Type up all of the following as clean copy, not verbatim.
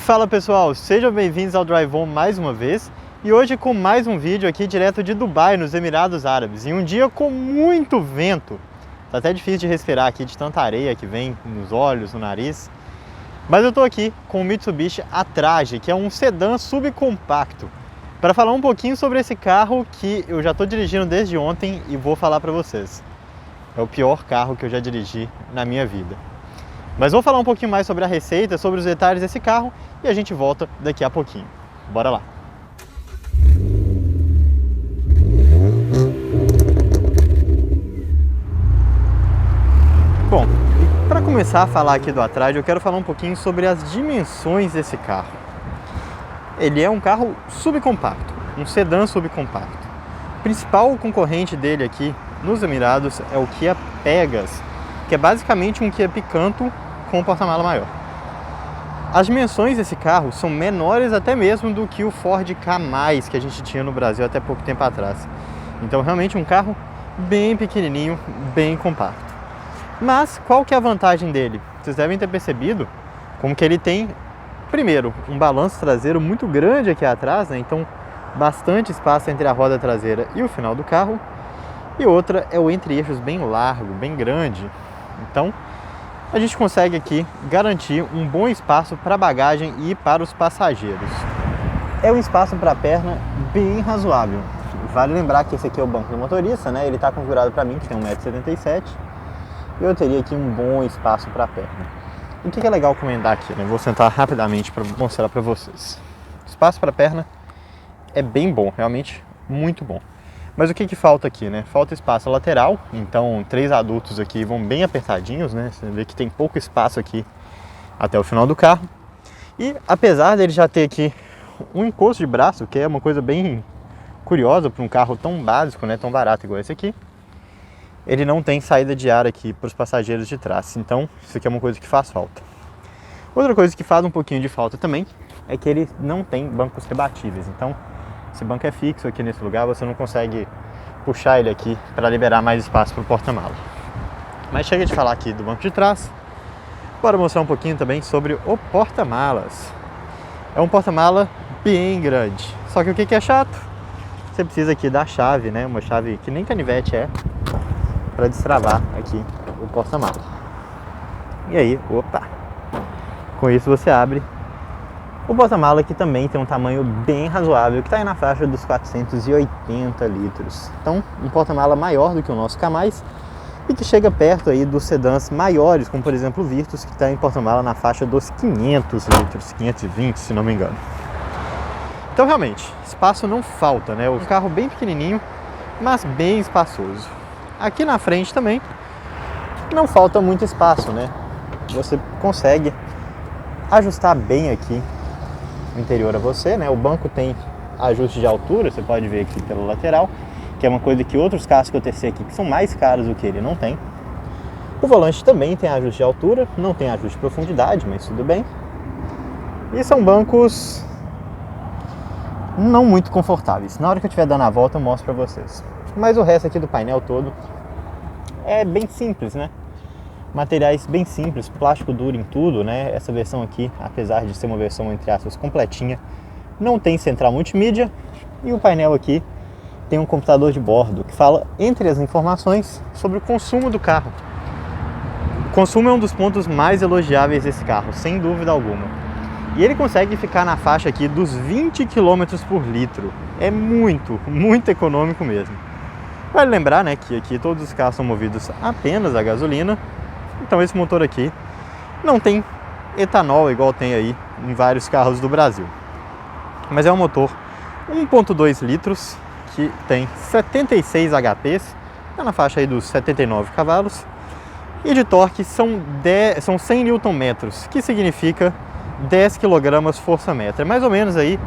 Fala pessoal, sejam bem-vindos ao Drive On mais uma vez e hoje com mais um vídeo aqui direto de Dubai, nos Emirados Árabes, em um dia com muito vento. Tá até difícil de respirar aqui de tanta areia que vem nos olhos, no nariz. Mas eu tô aqui com o Mitsubishi Atrage, que é um sedã subcompacto, para falar um pouquinho sobre esse carro que eu já tô dirigindo desde ontem e vou falar para vocês. É o pior carro que eu já dirigi na minha vida. Mas vou falar um pouquinho mais sobre a receita, sobre os detalhes desse carro e a gente volta daqui a pouquinho. Bora lá! Bom, para começar a falar aqui do Atrage, eu quero falar um pouquinho sobre as dimensões desse carro. Ele é um carro subcompacto, um sedã subcompacto. O principal concorrente dele aqui nos Emirados é o Kia Pegas, que é basicamente um Kia Picanto com um porta-mala maior. As dimensões desse carro são menores até mesmo do que o Ford Ka+, que a gente tinha no Brasil até pouco tempo atrás. Então realmente um carro bem pequenininho, bem compacto. Mas qual que é a vantagem dele? Vocês devem ter percebido como que ele tem, primeiro, um balanço traseiro muito grande aqui atrás, né? Então bastante espaço entre a roda traseira e o final do carro. E outra é o entre-eixos bem largo, bem grande. Então a gente consegue aqui garantir um bom espaço para bagagem e para os passageiros. É um espaço para a perna bem razoável. Vale lembrar que esse aqui é o banco do motorista, né? Ele está configurado para mim, que tem 1,77 m. E eu teria aqui um bom espaço para a perna. E o que é legal comentar aqui, né? Vou sentar rapidamente para mostrar para vocês. O espaço para a perna é bem bom, realmente muito bom. Mas o que falta aqui, né? Falta espaço lateral, então 3 adultos aqui vão bem apertadinhos, né? Você vê que tem pouco espaço aqui até o final do carro. E apesar dele já ter aqui um encosto de braço, que é uma coisa bem curiosa para um carro tão básico, né? Tão barato igual esse aqui, ele não tem saída de ar aqui para os passageiros de trás. Então isso aqui é uma coisa que faz falta. Outra coisa que faz um pouquinho de falta também é que ele não tem bancos rebatíveis. Então esse banco é fixo aqui nesse lugar, você não consegue puxar ele aqui para liberar mais espaço para o porta-mala. Mas chega de falar aqui do banco de trás, bora mostrar um pouquinho também sobre o porta-malas. É um porta-mala bem grande, só que o que é chato? Você precisa aqui da chave, né? Uma chave que nem canivete é, para destravar aqui o porta-mala. E aí, opa! Com isso você abre o porta-mala, que também tem um tamanho bem razoável, que está aí na faixa dos 480 litros. Então, um porta-mala maior do que o nosso Ka+, e que chega perto aí dos sedãs maiores, como por exemplo o Virtus, que está em porta-mala na faixa dos 500 litros, 520 se não me engano. Então realmente, espaço não falta, né? Um carro bem pequenininho, mas bem espaçoso. Aqui na frente também não falta muito espaço, né? Você consegue ajustar bem aqui o interior a você, né? O banco tem ajuste de altura, você pode ver aqui pela lateral, que é uma coisa que outros carros que eu testei aqui, que são mais caros do que ele, não tem. O volante também tem ajuste de altura, não tem ajuste de profundidade, mas tudo bem. E são bancos não muito confortáveis. Na hora que eu estiver dando a volta eu mostro pra vocês. Mas o resto aqui do painel todo é bem simples, né? Materiais bem simples, plástico duro em tudo, né? Essa versão aqui, apesar de ser uma versão entre aspas completinha, não tem central multimídia. E o painel aqui tem um computador de bordo que fala, entre as informações, sobre o consumo do carro. O consumo é um dos pontos mais elogiáveis desse carro, sem dúvida alguma. E ele consegue ficar na faixa aqui dos 20 km por litro. É muito, muito econômico mesmo. Vale lembrar, né, que aqui todos os carros são movidos apenas a gasolina. Então esse motor aqui não tem etanol igual tem aí em vários carros do Brasil. Mas é um motor 1.2 litros que tem 76 HPs, está na faixa aí dos 79 cavalos. E de torque são 100 Nm, que significa 10 kg força-metro. É mais ou menos aí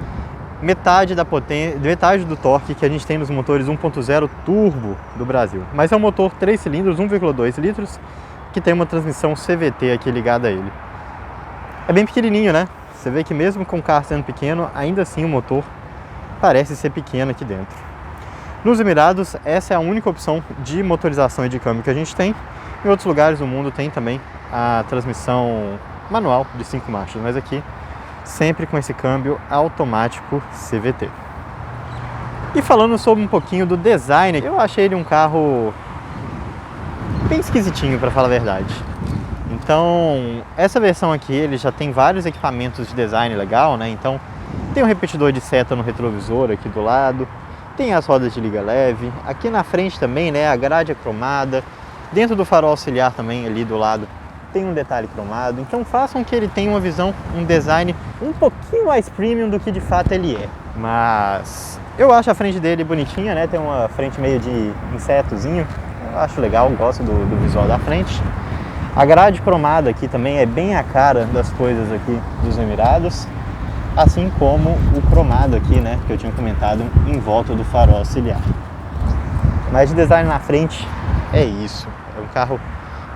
metade da potência, metade do torque que a gente tem nos motores 1.0 turbo do Brasil. Mas é um motor 3 cilindros, 1,2 litros, que tem uma transmissão CVT aqui ligada a ele. É bem pequenininho, né? Você vê que mesmo com o carro sendo pequeno, ainda assim o motor parece ser pequeno aqui dentro. Nos Emirados, essa é a única opção de motorização e de câmbio que a gente tem. Em outros lugares do mundo tem também a transmissão manual de 5 marchas, mas aqui sempre com esse câmbio automático CVT. E falando sobre um pouquinho do design, eu achei ele um carro bem esquisitinho, para falar a verdade. Então, essa versão aqui, ele já tem vários equipamentos de design legal, né? Então, tem um repetidor de seta no retrovisor aqui do lado, tem as rodas de liga leve, aqui na frente também, né, a grade é cromada, dentro do farol auxiliar também ali do lado tem um detalhe cromado, então façam que ele tenha uma visão, um design um pouquinho mais premium do que de fato ele é. Mas eu acho a frente dele bonitinha, né, tem uma frente meio de insetozinho, eu acho legal, gosto do visual da frente. A grade cromada aqui também é bem a cara das coisas aqui dos Emirados, assim como o cromado aqui, né, que eu tinha comentado em volta do farol auxiliar. Mas de design na frente é isso, é um carro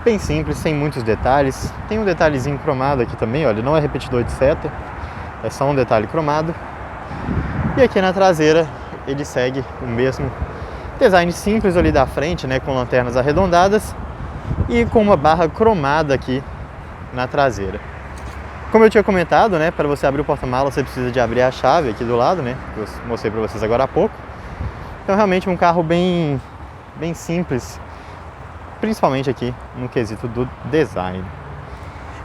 bem simples, sem muitos detalhes. Tem um detalhezinho cromado aqui também, olha, não é repetidor de seta, é só um detalhe cromado. E aqui na traseira ele segue o mesmo design simples ali da frente, né, com lanternas arredondadas e com uma barra cromada aqui na traseira. Como eu tinha comentado, né, para você abrir o porta-malas você precisa de abrir a chave aqui do lado, né, que eu mostrei para vocês agora há pouco. Então realmente um carro bem simples, principalmente aqui no quesito do design.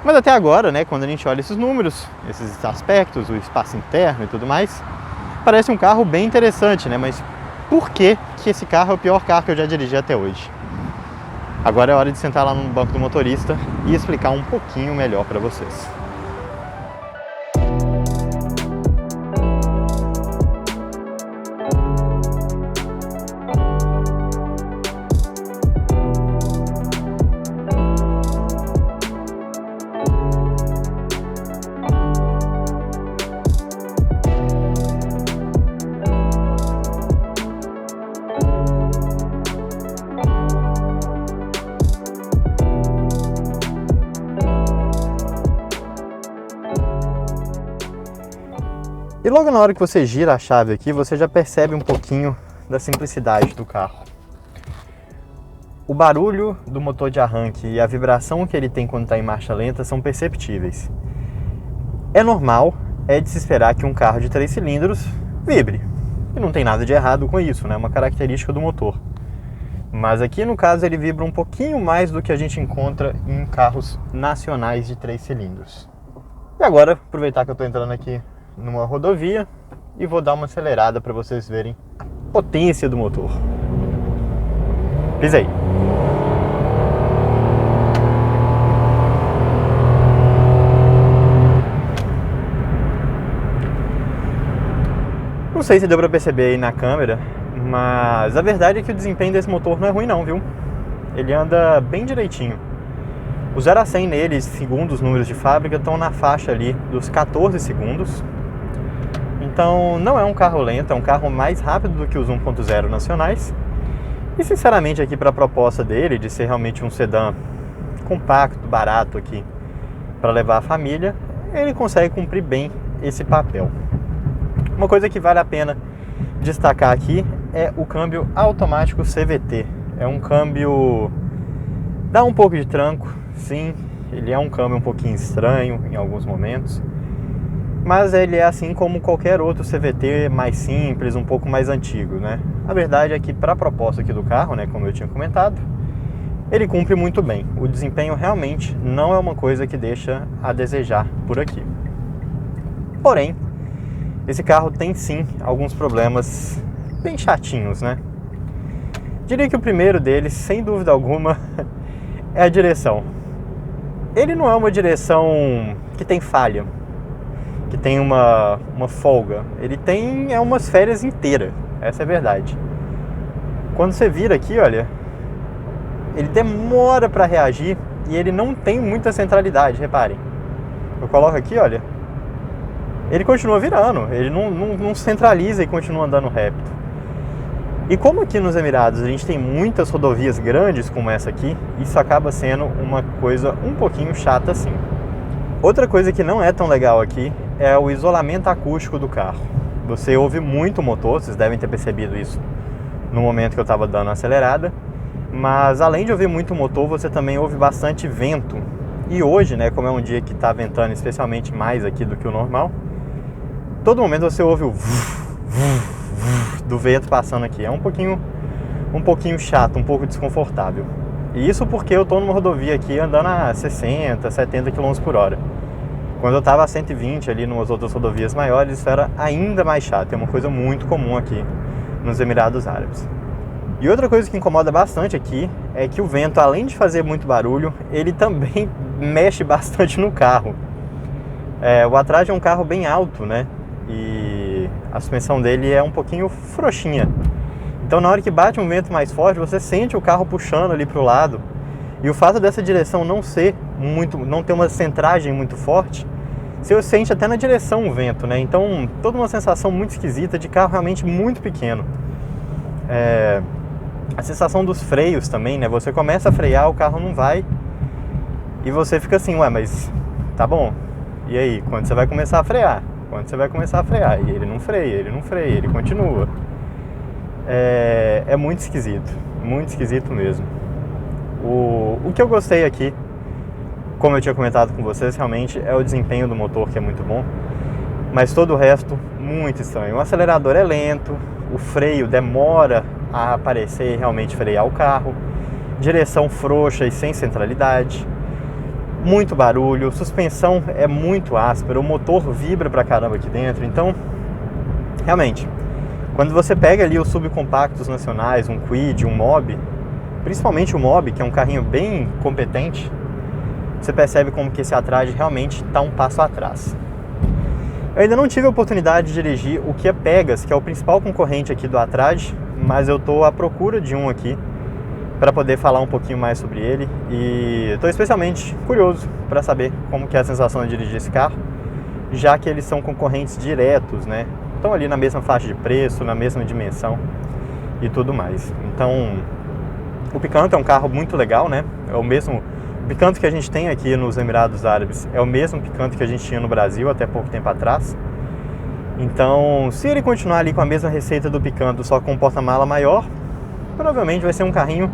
Mas até agora, né, quando a gente olha esses números, esses aspectos, o espaço interno e tudo mais, parece um carro bem interessante, né? Mas por que esse carro é o pior carro que eu já dirigi até hoje? Agora é hora de sentar lá no banco do motorista e explicar um pouquinho melhor para vocês. E logo na hora que você gira a chave aqui, você já percebe um pouquinho da simplicidade do carro. O barulho do motor de arranque e a vibração que ele tem quando está em marcha lenta são perceptíveis. É normal, é de se esperar que um carro de 3 cilindros vibre. E não tem nada de errado com isso, né? É uma característica do motor. Mas aqui no caso ele vibra um pouquinho mais do que a gente encontra em carros nacionais de 3 cilindros. E agora, aproveitar que eu estou entrando aqui numa rodovia e vou dar uma acelerada para vocês verem a potência do motor. Pisa aí. Não sei se deu para perceber aí na câmera, mas a verdade é que o desempenho desse motor não é ruim não, viu? Ele anda bem direitinho. O 0 a 100 nele, segundo os números de fábrica, estão na faixa ali dos 14 segundos. Então não é um carro lento, é um carro mais rápido do que os 1.0 nacionais. E sinceramente aqui para a proposta dele, de ser realmente um sedã compacto, barato aqui, para levar a família, ele consegue cumprir bem esse papel. Uma coisa que vale a pena destacar aqui é o câmbio automático CVT. É um câmbio... dá um pouco de tranco, sim, ele é um câmbio um pouquinho estranho em alguns momentos. Mas ele é assim como qualquer outro CVT mais simples, um pouco mais antigo, né? A verdade é que para a proposta aqui do carro, né, como eu tinha comentado, ele cumpre muito bem. O desempenho realmente não é uma coisa que deixa a desejar por aqui. Porém, esse carro tem sim alguns problemas bem chatinhos, né? Diria que o primeiro deles, sem dúvida alguma, é a direção. Ele não é uma direção que tem falha, que tem uma folga. Ele tem umas férias inteiras, essa é a verdade. Quando você vira aqui, olha, ele demora para reagir e ele não tem muita centralidade, reparem. Eu coloco aqui, olha, ele continua virando, ele não centraliza e continua andando reto. E como aqui nos Emirados a gente tem muitas rodovias grandes como essa aqui, isso acaba sendo uma coisa um pouquinho chata assim. Outra coisa que não é tão legal aqui é o isolamento acústico do carro. Você ouve muito o motor, vocês devem ter percebido isso no momento que eu estava dando a acelerada. Mas além de ouvir muito o motor, você também ouve bastante vento E hoje, né, como é um dia que está ventando especialmente mais aqui do que o normal, todo momento você ouve o do vento passando aqui. É um pouquinho chato, um pouco desconfortável. E isso porque eu estou numa rodovia aqui andando a 60, 70 km por hora. Quando eu estava a 120 ali nas outras rodovias maiores, isso era ainda mais chato. É uma coisa muito comum aqui nos Emirados Árabes. E outra coisa que incomoda bastante aqui é que o vento, além de fazer muito barulho, ele também mexe bastante no carro. O Attrage é um carro bem alto, né? E a suspensão dele é um pouquinho frouxinha. Então na hora que bate um vento mais forte, você sente o carro puxando ali para o lado. E o fato dessa direção não ter uma centragem muito forte, você sente até na direção o vento, né? Então toda uma sensação muito esquisita de carro realmente muito pequeno. A sensação dos freios também, né? Você começa a frear, o carro não vai. E você fica assim, ué, mas tá bom. E aí, quando você vai começar a frear? Quando você vai começar a frear? E ele não freia, ele continua. É muito esquisito mesmo. O que eu gostei aqui, como eu tinha comentado com vocês, realmente é o desempenho do motor, que é muito bom. Mas todo o resto, muito estranho. O acelerador é lento, o freio demora a aparecer e realmente frear o carro. Direção frouxa e sem centralidade. Muito barulho, suspensão é muito áspera, o motor vibra pra caramba aqui dentro. Então, realmente, quando você pega ali os subcompactos nacionais, um Kwid, um Mob, principalmente o Mob, que é um carrinho bem competente, você percebe como que esse Attrage realmente está um passo atrás. Eu ainda não tive a oportunidade de dirigir o Kia Pegas, que é o principal concorrente aqui do Attrage, mas eu estou à procura de um aqui para poder falar um pouquinho mais sobre ele, e estou especialmente curioso para saber como que é a sensação de dirigir esse carro, já que eles são concorrentes diretos, né? Estão ali na mesma faixa de preço, na mesma dimensão e tudo mais. Então, o Picanto é um carro muito legal, né? É o mesmo Picanto que a gente tem aqui nos Emirados Árabes, é o mesmo Picanto que a gente tinha no Brasil até pouco tempo atrás. Então, se ele continuar ali com a mesma receita do Picanto, só com um porta-mala maior, provavelmente vai ser um carrinho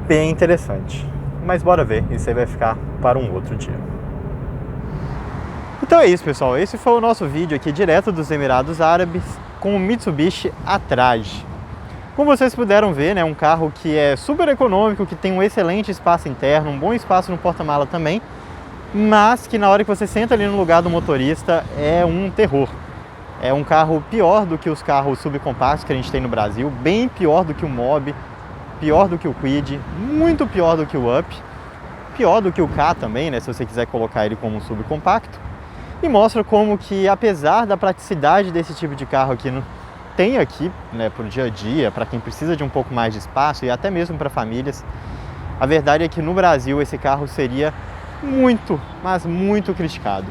bem interessante. Mas bora ver, isso aí vai ficar para um outro dia. Então é isso, pessoal, esse foi o nosso vídeo aqui direto dos Emirados Árabes com o Mitsubishi Attrage. Como vocês puderam ver, né, um carro que é super econômico, que tem um excelente espaço interno, um bom espaço no porta-mala também, mas que na hora que você senta ali no lugar do motorista é um terror. É um carro pior do que os carros subcompactos que a gente tem no Brasil, bem pior do que o Mob, pior do que o Kwid, muito pior do que o Up, pior do que o Ka também, né, se você quiser colocar ele como um subcompacto. E mostra como que, apesar da praticidade desse tipo de carro aqui, tem aqui, né, para o dia a dia, para quem precisa de um pouco mais de espaço e até mesmo para famílias, a verdade é que no Brasil esse carro seria muito, mas muito criticado.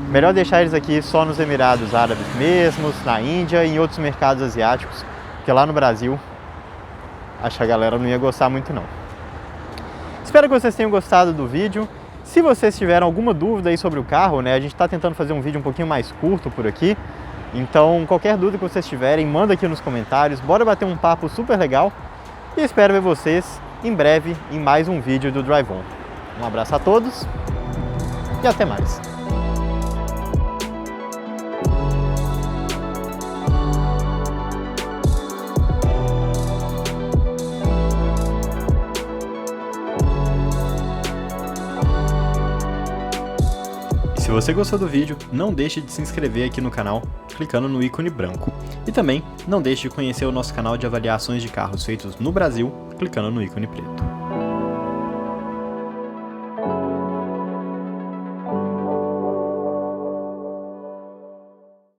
Melhor deixar eles aqui só nos Emirados Árabes mesmos, na Índia e em outros mercados asiáticos, porque lá no Brasil acho que a galera não ia gostar muito não. Espero que vocês tenham gostado do vídeo. Se vocês tiveram alguma dúvida aí sobre o carro, né, a gente está tentando fazer um vídeo um pouquinho mais curto por aqui. Então, qualquer dúvida que vocês tiverem, manda aqui nos comentários. Bora bater um papo super legal. E espero ver vocês em breve em mais um vídeo do Drive On. Um abraço a todos e até mais. Se você gostou do vídeo, não deixe de se inscrever aqui no canal, clicando no ícone branco. E também, não deixe de conhecer o nosso canal de avaliações de carros feitos no Brasil, clicando no ícone preto.